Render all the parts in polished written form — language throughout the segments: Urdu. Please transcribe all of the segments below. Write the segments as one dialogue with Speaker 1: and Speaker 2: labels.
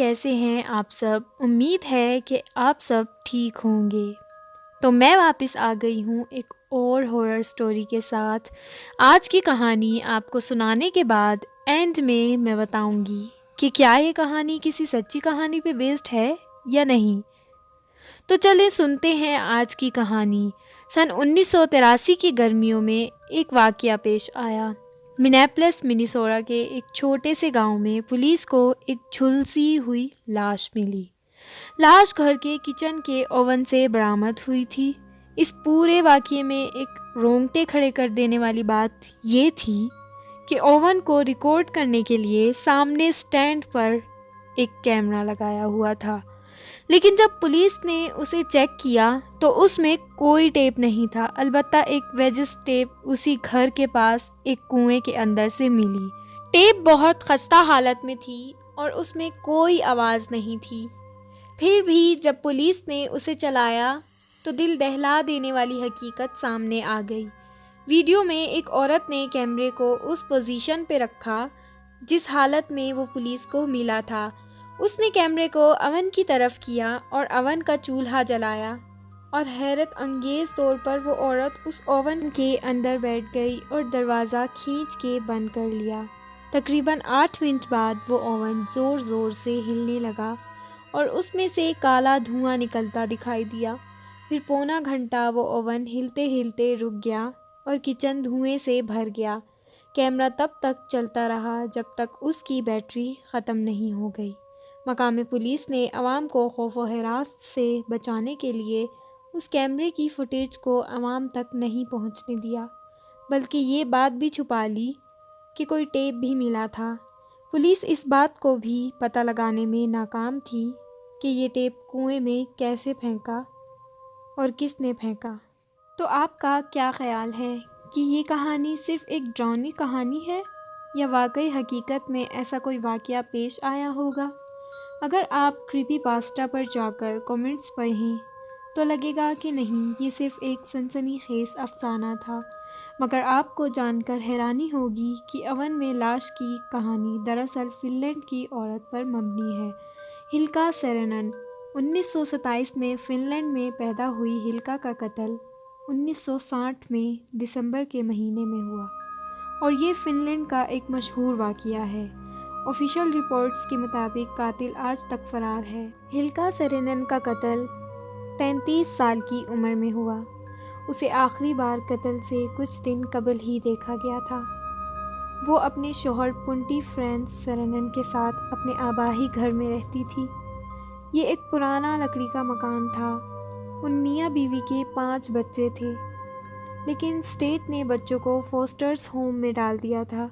Speaker 1: کیسے ہیں آپ سب؟ امید ہے کہ آپ سب ٹھیک ہوں گے۔ تو میں واپس آ گئی ہوں ایک اور ہارر سٹوری کے ساتھ۔ آج کی کہانی آپ کو سنانے کے بعد اینڈ میں بتاؤں گی کہ کیا یہ کہانی کسی سچی کہانی پہ بیسڈ ہے یا نہیں۔ تو چلیں سنتے ہیں آج کی کہانی۔ سن 1983 کی گرمیوں میں ایک واقعہ پیش آیا۔ منیاپولس منیسوٹا کے ایک چھوٹے سے گاؤں میں پولیس کو ایک جھلسی ہوئی لاش ملی۔ لاش گھر کے کچن کے اوون سے برآمد ہوئی تھی۔ اس پورے واقعے میں ایک رونگٹے کھڑے کر دینے والی بات یہ تھی کہ اوون کو ریکارڈ کرنے کے لیے سامنے سٹینڈ پر ایک کیمرہ لگایا ہوا تھا، لیکن جب پولیس نے اسے چیک کیا تو اس میں کوئی ٹیپ نہیں تھا، البتہ ایک ویجز ٹیپ اسی گھر کے پاس ایک کنویں کے اندر سے ملی۔ ٹیپ بہت خستہ حالت میں تھی اور اس میں کوئی آواز نہیں تھی۔ پھر بھی جب پولیس نے اسے چلایا تو دل دہلا دینے والی حقیقت سامنے آ گئی۔ ویڈیو میں ایک عورت نے کیمرے کو اس پوزیشن پہ رکھا جس حالت میں وہ پولیس کو ملا تھا۔ اس نے کیمرے کو اوون کی طرف کیا اور اوون کا چولہا جلایا، اور حیرت انگیز طور پر وہ عورت اس اوون کے اندر بیٹھ گئی اور دروازہ کھینچ کے بند کر لیا۔ تقریباً 8 منٹ بعد وہ اوون زور زور سے ہلنے لگا اور اس میں سے کالا دھواں نکلتا دکھائی دیا۔ پھر پونا گھنٹہ وہ اوون ہلتے ہلتے رک گیا اور کچن دھوئیں سے بھر گیا۔ کیمرہ تب تک چلتا رہا جب تک اس کی بیٹری ختم نہیں ہو گئی۔ مقامی پولیس نے عوام کو خوف و ہراس سے بچانے کے لیے اس کیمرے کی فوٹیج کو عوام تک نہیں پہنچنے دیا، بلکہ یہ بات بھی چھپا لی کہ کوئی ٹیپ بھی ملا تھا۔ پولیس اس بات کو بھی پتہ لگانے میں ناکام تھی کہ یہ ٹیپ کنویں میں کیسے پھینکا اور کس نے پھینکا۔ تو آپ کا کیا خیال ہے کہ یہ کہانی صرف ایک ڈراؤنی کہانی ہے یا واقعی حقیقت میں ایسا کوئی واقعہ پیش آیا ہوگا؟ اگر آپ کریپی پاسٹا پر جا کر کمنٹس پڑھیں تو لگے گا کہ نہیں، یہ صرف ایک سنسنی خیز افسانہ تھا، مگر آپ کو جان کر حیرانی ہوگی کہ اوون میں لاش کی کہانی دراصل فن لینڈ کی عورت پر مبنی ہے، ہلکا سیرینن۔ 1927 میں فن لینڈ میں پیدا ہوئی ہلکا کا قتل 1960 میں دسمبر کے مہینے میں ہوا، اور یہ فن لینڈ کا ایک مشہور واقعہ ہے۔ آفیشیل رپورٹس کے مطابق قاتل آج تک فرار ہے۔ ہلکا سیرینن کا قتل 33 سال کی عمر میں ہوا۔ اسے آخری بار قتل سے کچھ دن قبل ہی دیکھا گیا تھا۔ وہ اپنے شوہر پونٹی فرانس سیرینن کے ساتھ اپنے آبائی گھر میں رہتی تھی۔ یہ ایک پرانا لکڑی کا مکان تھا۔ ان میاں بیوی کے 5 بچے تھے، لیکن اسٹیٹ نے بچوں کو فوسٹرز ہوم میں ڈال دیا تھا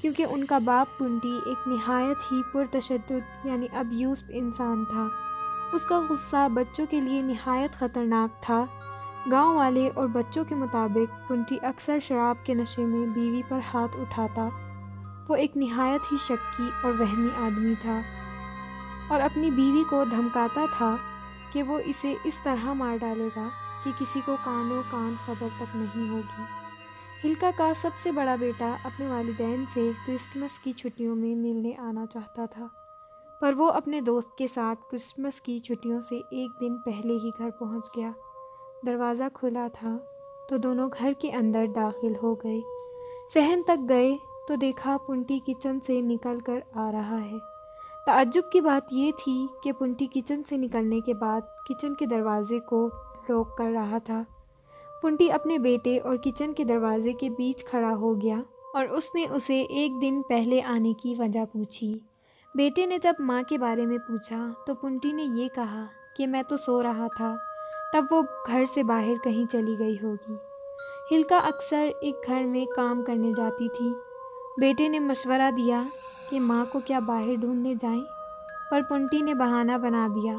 Speaker 1: کیونکہ ان کا باپ پونٹی ایک نہایت ہی پرتشدد ابیوزڈ انسان تھا۔ اس کا غصہ بچوں کے لیے نہایت خطرناک تھا۔ گاؤں والے اور بچوں کے مطابق پونٹی اکثر شراب کے نشے میں بیوی پر ہاتھ اٹھاتا۔ وہ ایک نہایت ہی شکی اور وہمی آدمی تھا اور اپنی بیوی کو دھمکاتا تھا کہ وہ اسے اس طرح مار ڈالے گا کہ کسی کو کانوں کان خبر تک نہیں ہوگی۔ ہلکا کا سب سے بڑا بیٹا اپنے والدین سے کرسمس کی چھٹیوں میں ملنے آنا چاہتا تھا، پر وہ اپنے دوست کے ساتھ کرسمس کی چھٹیوں سے ایک دن پہلے ہی گھر پہنچ گیا۔ دروازہ کھلا تھا تو دونوں گھر کے اندر داخل ہو گئے۔ صحن تک گئے تو دیکھا پونٹی کچن سے نکل کر آ رہا ہے۔ تعجب کی بات یہ تھی کہ پونٹی کچن سے نکلنے کے بعد کچن کے دروازے کو لاک کر رہا تھا۔ پونٹی اپنے بیٹے اور کچن کے دروازے کے بیچ کھڑا ہو گیا اور اس نے اسے ایک دن پہلے آنے کی وجہ پوچھی۔ بیٹے نے جب ماں کے بارے میں پوچھا تو پونٹی نے یہ کہا کہ میں تو سو رہا تھا، تب وہ گھر سے باہر کہیں چلی گئی ہوگی۔ ہلکا اکثر ایک گھر میں کام کرنے جاتی تھی۔ بیٹے نے مشورہ دیا کہ ماں کو کیا باہر ڈھونڈنے جائیں، پر پونٹی نے بہانہ بنا دیا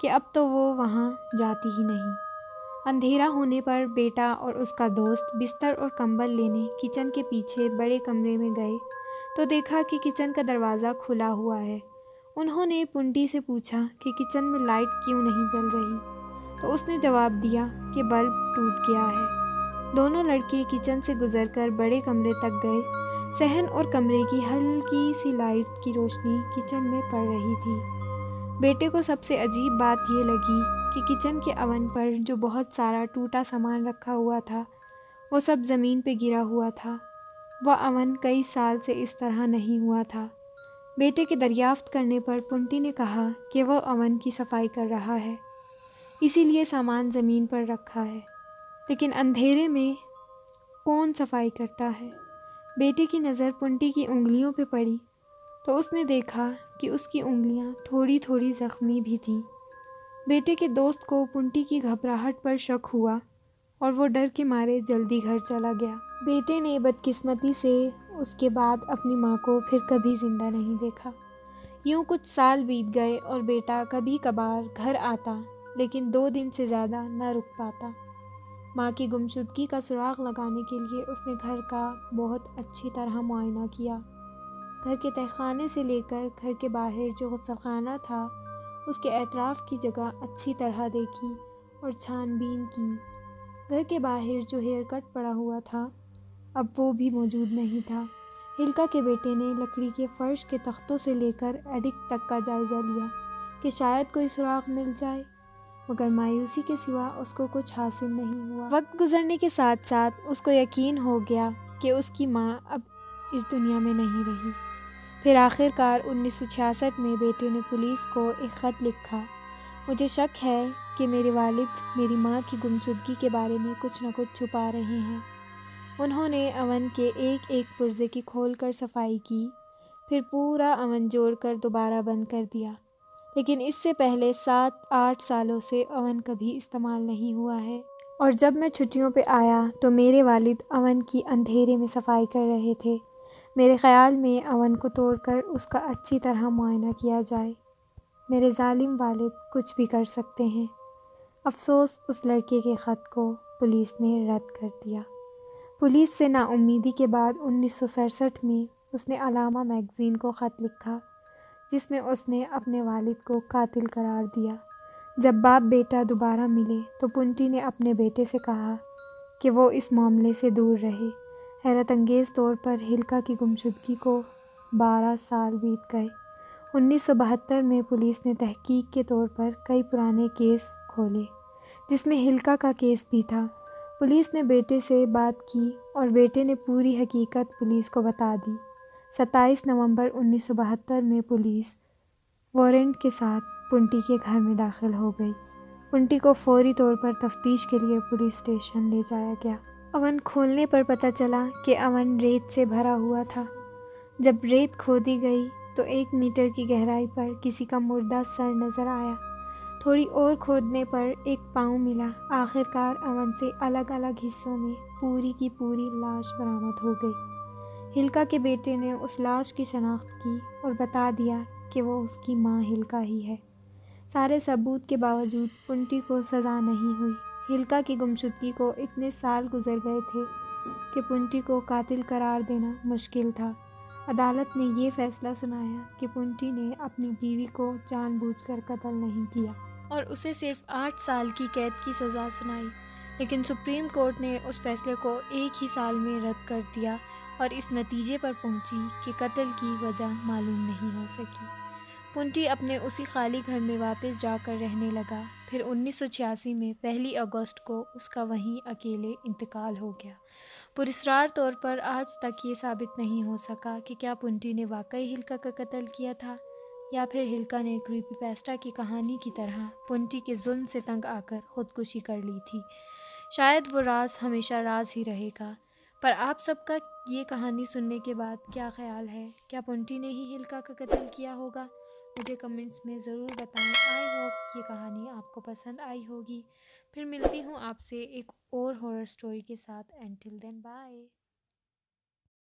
Speaker 1: کہ اب تو وہ وہاں جاتی ہی نہیں۔ اندھیرا ہونے پر بیٹا اور اس کا دوست بستر اور کمبل لینے کچن کے پیچھے بڑے کمرے میں گئے تو دیکھا کہ کچن کا دروازہ کھلا ہوا ہے۔ انہوں نے پونٹی سے پوچھا کہ کچن میں لائٹ کیوں نہیں جل رہی، تو اس نے جواب دیا کہ بلب ٹوٹ گیا ہے۔ دونوں لڑکے کچن سے گزر کر بڑے کمرے تک گئے۔ صحن اور کمرے کی ہلکی سی لائٹ کی روشنی کچن میں پڑ رہی تھی۔ بیٹے کو سب سے عجیب بات یہ لگی کہ کچن کے اوون پر جو بہت سارا ٹوٹا سامان رکھا ہوا تھا وہ سب زمین پہ گرا ہوا تھا۔ وہ اوون کئی سال سے اس طرح نہیں ہوا تھا۔ بیٹے کے دریافت کرنے پر پنٹی نے کہا کہ وہ اوون کی صفائی کر رہا ہے، اسی لیے سامان زمین پر رکھا ہے۔ لیکن اندھیرے میں کون صفائی کرتا ہے؟ بیٹے کی نظر پنٹی کی انگلیوں پہ پڑی تو اس نے دیکھا کہ اس کی انگلیاں تھوڑی تھوڑی زخمی بھی تھیں۔ بیٹے کے دوست کو پنٹی کی گھبراہٹ پر شک ہوا اور وہ ڈر کے مارے جلدی گھر چلا گیا۔ بیٹے نے بدقسمتی سے اس کے بعد اپنی ماں کو پھر کبھی زندہ نہیں دیکھا۔ یوں کچھ سال بیت گئے اور بیٹا کبھی کبھار گھر آتا لیکن 2 دن سے زیادہ نہ رک پاتا۔ ماں کی گمشدگی کا سراغ لگانے کے لیے اس نے گھر کا بہت اچھی طرح معائنہ کیا۔ گھر کے تہخانے سے لے کر گھر کے باہر جو غسل خانہ تھا اس کے اطراف کی جگہ اچھی طرح دیکھی اور چھان بین کی۔ گھر کے باہر جو ہیئر کٹ پڑا ہوا تھا اب وہ بھی موجود نہیں تھا۔ ہلکا کے بیٹے نے لکڑی کے فرش کے تختوں سے لے کر ایڈک تک کا جائزہ لیا کہ شاید کوئی سراغ مل جائے، مگر مایوسی کے سوا اس کو کچھ حاصل نہیں ہوا۔ وقت گزرنے کے ساتھ ساتھ اس کو یقین ہو گیا کہ اس کی ماں اب اس دنیا میں نہیں رہی۔ پھر آخر کار 1966 میں بیٹے نے پولیس کو ایک خط لکھا: مجھے شک ہے کہ میرے والد میری ماں کی گمشدگی کے بارے میں کچھ نہ کچھ چھپا رہے ہیں۔ انہوں نے اوون کے ایک ایک پرزے کی کھول کر صفائی کی، پھر پورا اوون جوڑ کر دوبارہ بند کر دیا، لیکن اس سے پہلے 7-8 سالوں سے اوون کبھی استعمال نہیں ہوا ہے۔ اور جب میں چھٹیوں پہ آیا تو میرے والد اوون کی اندھیرے میں صفائی کر رہے تھے۔ میرے خیال میں اوون کو توڑ کر اس کا اچھی طرح معائنہ کیا جائے۔ میرے ظالم والد کچھ بھی کر سکتے ہیں۔ افسوس اس لڑکے کے خط کو پولیس نے رد کر دیا۔ پولیس سے نا امیدی کے بعد 1967 میں اس نے علامہ میگزین کو خط لکھا جس میں اس نے اپنے والد کو قاتل قرار دیا۔ جب باپ بیٹا دوبارہ ملے تو پنٹی نے اپنے بیٹے سے کہا کہ وہ اس معاملے سے دور رہے۔ حیرت انگیز طور پر ہلکا کی گمشدگی کو 12 سال بیت گئے۔ 1972 میں پولیس نے تحقیق کے طور پر کئی پرانے کیس کھولے جس میں ہلکا کا کیس بھی تھا۔ پولیس نے بیٹے سے بات کی اور بیٹے نے پوری حقیقت پولیس کو بتا دی۔ 27 نومبر 1972 میں پولیس وارنٹ کے ساتھ پنٹی کے گھر میں داخل ہو گئی۔ پنٹی کو فوری طور پر تفتیش کے لیے پولیس اسٹیشن لے جایا گیا۔ اوون کھولنے پر پتہ چلا کہ اوون ریت سے بھرا ہوا تھا۔ جب ریت کھودی گئی تو 1 میٹر کی گہرائی پر کسی کا مردہ سر نظر آیا۔ تھوڑی اور کھودنے پر ایک پاؤں ملا۔ آخر کار اوون سے الگ الگ حصوں میں پوری کی پوری لاش برآمد ہو گئی۔ ہلکا کے بیٹے نے اس لاش کی شناخت کی اور بتا دیا کہ وہ اس کی ماں ہلکا ہی ہے۔ سارے ثبوت کے باوجود پنٹی کو سزا نہیں ہوئی۔ ہلکا کی گمشدگی کو اتنے سال گزر گئے تھے کہ پنٹی کو قاتل قرار دینا مشکل تھا۔ عدالت نے یہ فیصلہ سنایا کہ پنٹی نے اپنی بیوی کو جان بوجھ کر قتل نہیں کیا اور اسے صرف 8 سال کی قید کی سزا سنائی، لیکن سپریم کورٹ نے اس فیصلے کو 1 ہی سال میں رد کر دیا اور اس نتیجے پر پہنچی کہ قتل کی وجہ معلوم نہیں ہو سکی۔ پنٹی اپنے اسی خالی گھر میں واپس جا کر رہنے لگا۔ پھر 1986 میں 1 اگست کو اس کا وہیں اکیلے انتقال ہو گیا۔ پراسرار طور پر آج تک یہ ثابت نہیں ہو سکا کہ کیا پنٹی نے واقعی ہلکا کا قتل کیا تھا یا پھر ہلکا نے کریپی پیسٹا کی کہانی کی طرح پنٹی کے ظلم سے تنگ آ کر خودکشی کر لی تھی۔ شاید وہ راز ہمیشہ راز ہی رہے گا۔ پر آپ سب کا یہ کہانی سننے کے بعد کیا خیال ہے؟ کیا پنٹی نے ہی ہلکا کا قتل کیا ہوگا؟ مجھے کمنٹس میں ضرور بتائیں۔ آئی ہوپ یہ کہانی آپ کو پسند آئی ہوگی۔ پھر ملتی ہوں آپ سے ایک اور ہارر سٹوری کے ساتھ۔ Until then bye.